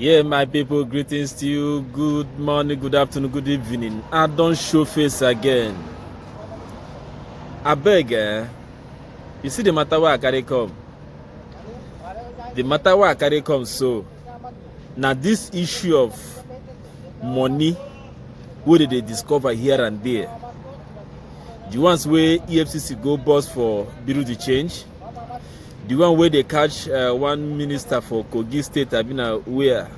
Yeah, my people, greetings to you. Good morning, good afternoon, good evening. I don't show face again. I beg, you see the matter where I carry come. The matter where I carry come, so now this issue of money, where did they discover here and there? The ones where EFCC go bust for Bureau de Change. The one where they catch one minister for Kogi State, I mean, where?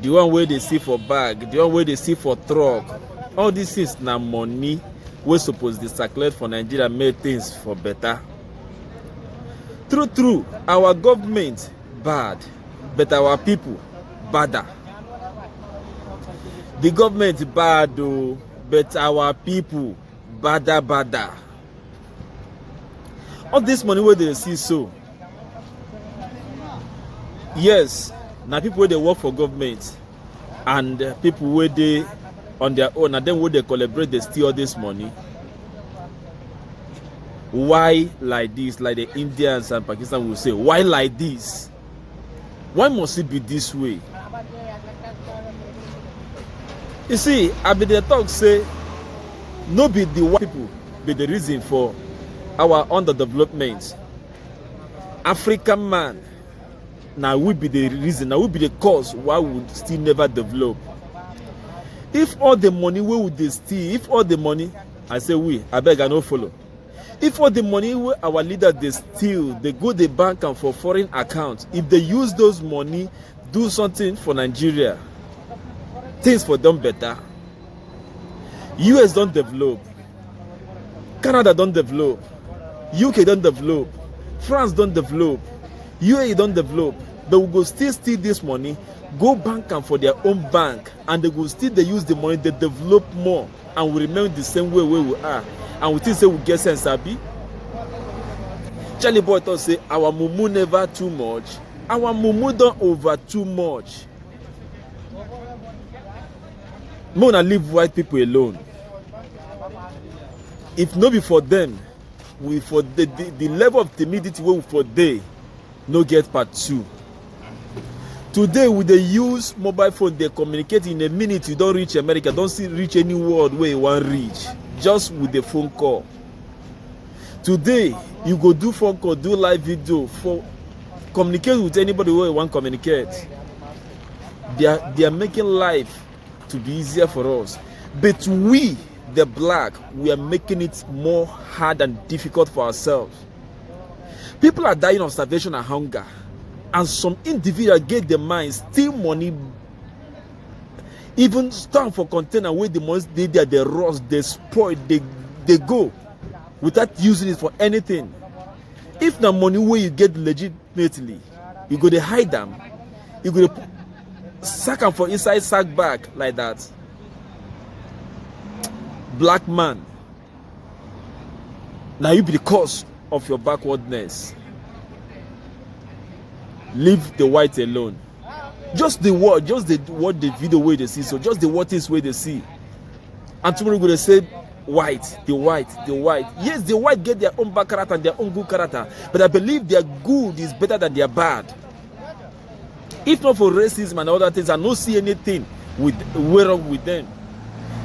The one where they see for bag, the one where they see for truck. All these things now money we suppose to circulate for Nigeria, make things for better. True, our government bad, but our people badder. The government bad though, but our people badder. All this money where they see so. Yes, now people where they work for government and people where they on their own, and then when they collaborate, they steal this money. Why like this? Like the Indians and Pakistan will say, why like this? Why must it be this way? You see, I be the talk say, no be the white people be the reason for our underdevelopment. African man, now we be the reason, now we be the cause why we still never develop. If all the money we would they steal, if all the money, I say we, I beg I no follow. If all the money we our leaders they steal, they go the bank and for foreign accounts, if they use those money, do something for Nigeria, things for them better. US don't develop, Canada don't develop, UK don't develop, France don't develop, UAE don't develop. They will go still steal this money, go bank and for their own bank, and they will still they use the money, they develop more, and we remain the same way where we are. And we think say we get sense abi. Charlie boy thought say our mumu never too much, our mumu don't over too much. Mona leave white people alone. If no be for them, we for the level of timidity we for they no get part 2. Today, with the use mobile phone, they communicate in a minute. You don't reach America, don't see reach any world where you want reach, just with the phone call. Today, you go do phone call, do live video, for communicate with anybody where you want to communicate. They are making life to be easier for us, but we, the black, we are making it more hard and difficult for ourselves. People are dying of starvation and hunger. And some individuals get their mind, steal money, even stand for container where the money they rust, they spoil, they go without using it for anything. If the money where you get legitimately, you go to hide them, you go to sack them for inside sack bag like that. Black man, now you be the cause of your backwardness. Leave the white alone. Just the word, the video way they see. So just the what is where they see. And tomorrow we're gonna say the white. Yes, the white get their own bad character and their own good character, but I believe their good is better than their bad. If not for racism and other things, I don't see anything wrong with them.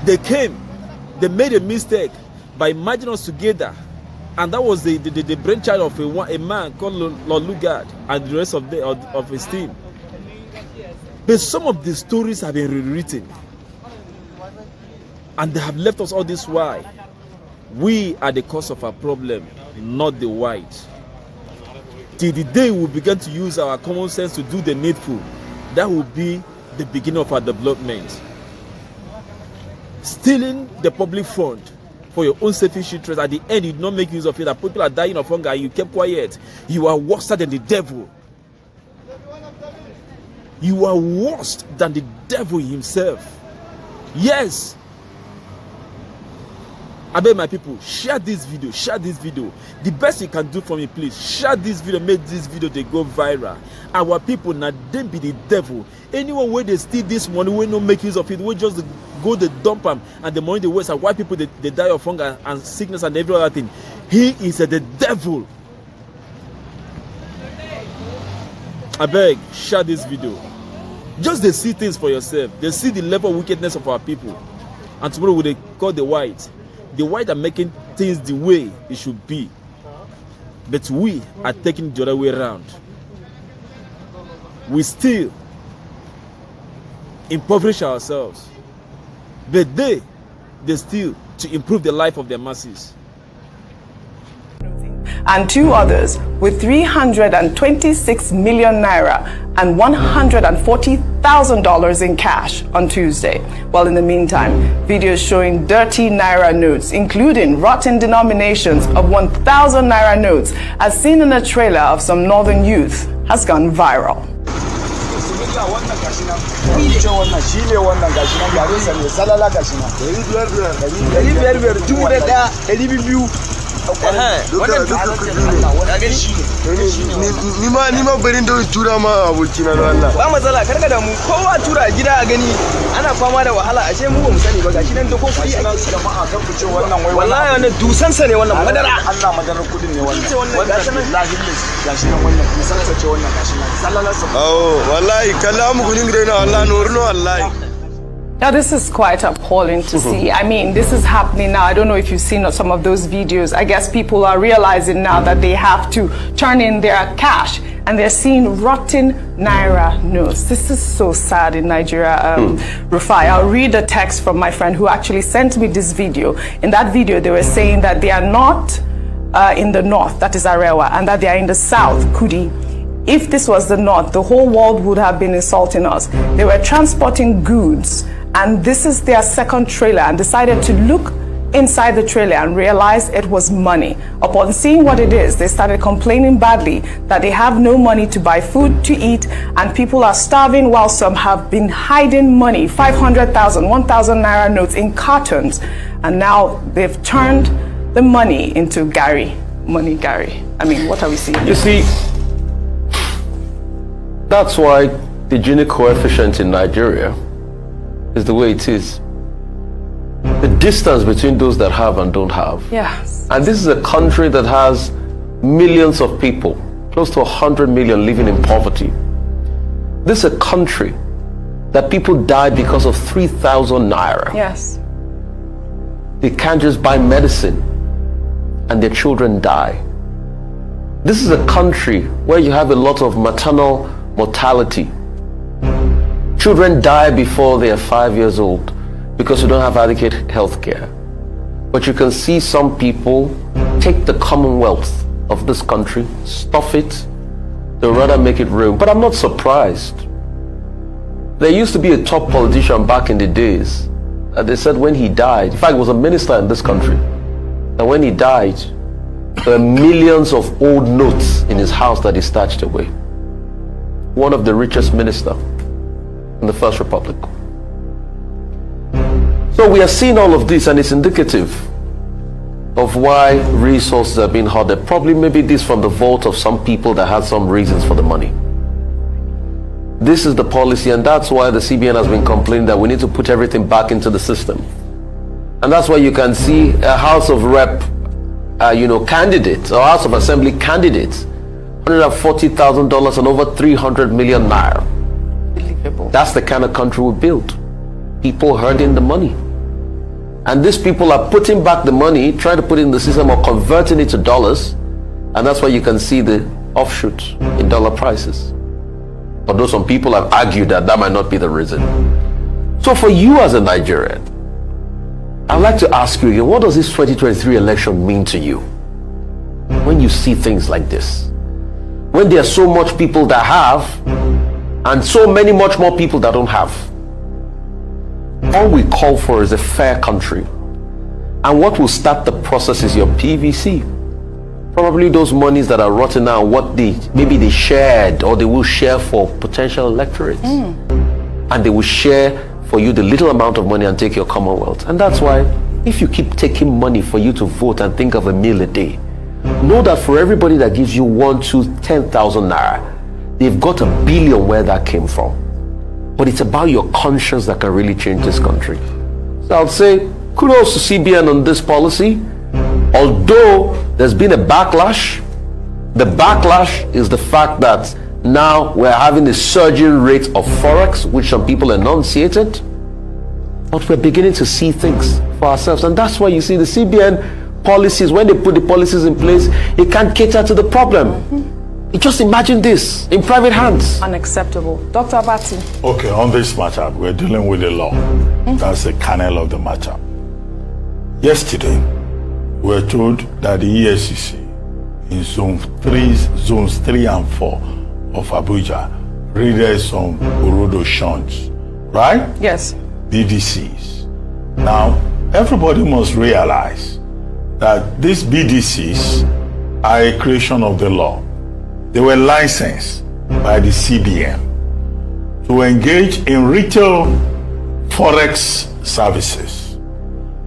They came, they made a mistake by merging us together. And that was the brainchild of a man called Lord Lugard and the rest of his team. But some of the stories have been rewritten. And they have left us all this while. We are the cause of our problem, not the white. Till the day we begin to use our common sense to do the needful, that will be the beginning of our development. Stealing the public fund for your own selfish interest, at the end you do not make use of it, that people are dying of hunger and you kept quiet. You are worse than the devil. You are worse than the devil himself. Yes. I beg my people, share this video. The best you can do for me, please share this video, make this video they go viral. Our people now them be the devil. Anyone where they steal this money, we no make use of it, we just go they dump them, and the money they waste, and white people they die of hunger and sickness and every other thing. He is the devil. I beg, share this video. Just they see things for yourself. They see the level of wickedness of our people. And tomorrow will they call the white. The white are making things the way it should be. But we are taking the other way around. We still impoverish ourselves. But they still to improve the life of their masses. And 2 others with 326 million naira and $140,000 in cash on Tuesday. Well, in the meantime, videos showing dirty naira notes, including rotten denominations of 1,000 naira notes, as seen in a trailer of some northern youth, has gone viral. Nima barin da tura ma abokina da Allah. Ba matsala karka da mu kowa tura gida a gani ana fama da wahala ashe mu ba mu sani ba gashi nan da ko kudi ake jama'a kan ku ce wannan wai wallahi wannan dusan sa ne wannan madara Allah madarar kudin ne wannan gashi nan gashi nan wannan dusan sa ce wannan gashi nan sallallahu alaihi wasallam oh wallahi kallamu gudin gida na wallahi nurno wallahi. Now, this is quite appalling to see. I mean, this is happening now. I don't know if you've seen some of those videos. I guess people are realizing now that they have to turn in their cash and they're seeing rotten naira notes. This is so sad in Nigeria, Rufai. I'll read a text from my friend who actually sent me this video. In that video, they were saying that they are not in the north, that is Arewa, and that they are in the south, Kudi. If this was the north, the whole world would have been insulting us. They were transporting goods, and this is their second trailer, and decided to look inside the trailer and realized it was money. Upon seeing what it is, they started complaining badly that they have no money to buy food to eat, and people are starving while some have been hiding money, 500,000, 1,000 naira notes in cartons, and now they've turned the money into Gary. Money Gary. I mean, what are we seeing? You see, that's why the Gini coefficient in Nigeria is the way it is. The distance between those that have and don't have. Yes. And this is a country that has millions of people, close to 100 million living in poverty. This is a country that people died because of 3,000 naira. Yes. They can't just buy medicine and their children die. This is a country where you have a lot of maternal mortality. Children die before they are 5 years old because we don't have adequate health care. But you can see some people take the commonwealth of this country, stuff it, they'll rather make it room. But I'm not surprised. There used to be a top politician back in the days, and they said when he died, in fact, he was a minister in this country, and when he died, there were millions of old notes in his house that he stashed away. One of the richest ministers in the First Republic. So we are seeing all of this, and it's indicative of why resources are being hoarded. Probably maybe this from the vault of some people that had some reasons for the money. This is the policy, and that's why the CBN has been complaining that we need to put everything back into the system. And that's why you can see a House of Rep candidates or House of Assembly candidates, $140,000 and over 300 million naira. That's the kind of country we built. People herding the money. And these people are putting back the money, trying to put it in the system or converting it to dollars. And that's why you can see the offshoots in dollar prices. Although some people have argued that that might not be the reason. So for you as a Nigerian, I'd like to ask you again, what does this 2023 election mean to you? When you see things like this? When there are so much people that have, and so many much more people that don't have. All we call for is a fair country. And what will start the process is your PVC. Probably those monies that are rotten now, what maybe they shared or they will share for potential electorates. And they will share for you the little amount of money and take your Commonwealth. And that's why if you keep taking money for you to vote and think of a meal a day, know that for everybody that gives you 1, 2, 10,000 naira, they've got $1 billion where that came from. But it's about your conscience that can really change this country. So I'll say kudos to CBN on this policy. Although there's been a backlash, the backlash is the fact that Now we're having a surging rate of forex, which some people enunciated. But we're beginning to see things for ourselves. And that's why you see the CBN policies, when they put the policies in place, it can't cater to the problem. Just imagine this in private hands. Unacceptable. Dr. Abati. Okay, on this matter, we're dealing with the law. That's the kernel of the matter. Yesterday, we were told that the EFCC in zones 3 and 4 of Abuja raided some Orodo shunts, right? Yes. BDCs. Now, everybody must realize that these BDCs are a creation of the law. They were licensed by the CBN to engage in retail forex services.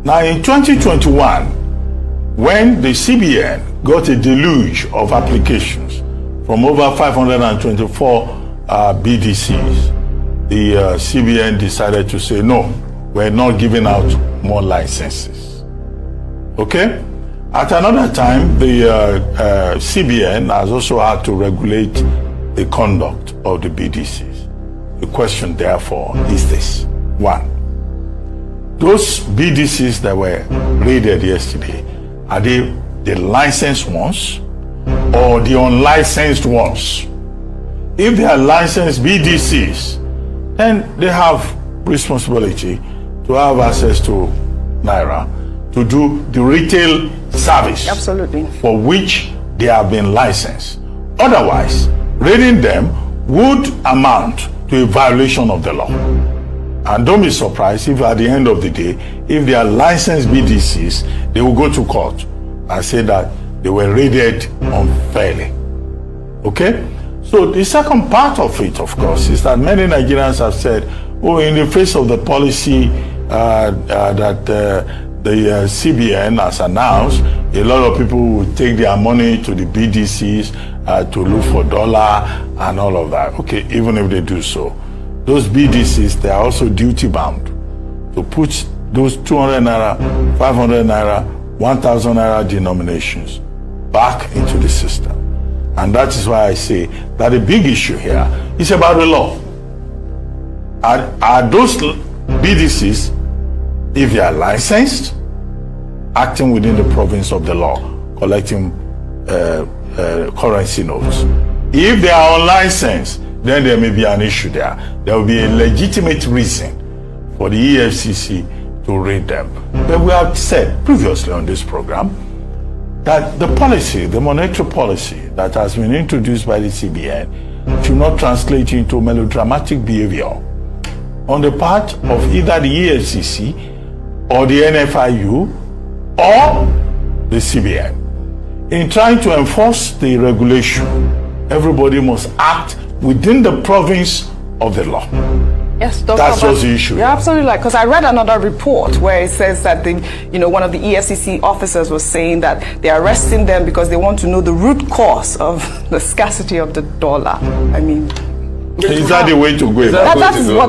Now, in 2021, when the CBN got a deluge of applications from over 524 BDCs, the CBN decided to say, no, we're not giving out more licenses. Okay? At another time, the CBN has also had to regulate the conduct of the BDCs. The question, therefore, is this. 1, those BDCs that were raided yesterday, are they the licensed ones or the unlicensed ones? If they are licensed BDCs, then they have responsibility to have access to Naira to do the retail service. Absolutely. For which they have been licensed. Otherwise, raiding them would amount to a violation of the law. And don't be surprised if at the end of the day, if they are licensed BDCs, they will go to court and say that they were raided unfairly. Okay? So the second part of it, of course, is that many Nigerians have said, oh, in the face of the policy that the CBN has announced, a lot of people will take their money to the BDCs to look for dollar and all of that. Okay, even if they do so, those BDCs, they are also duty bound to put those 200 naira, 500 naira, 1,000 naira denominations back into the system. And that is why I say that the big issue here is about the law. Are those BDCs, if they are licensed, acting within the province of the law, collecting currency notes? If they are unlicensed, then there may be an issue there. There will be a legitimate reason for the EFCC to raid them. But we have said previously on this program that the policy, the monetary policy that has been introduced by the CBN should not translate into melodramatic behavior on the part of either the EFCC or the NFIU or the CBN. In trying to enforce the regulation, everybody must act within the province of the law. Yes, Dr. That's just the issue. You're absolutely right, because I read another report where it says that one of the EFCC officers was saying that they're arresting them because they want to know the root cause of the scarcity of the dollar. I mean, is that the way to go? That is what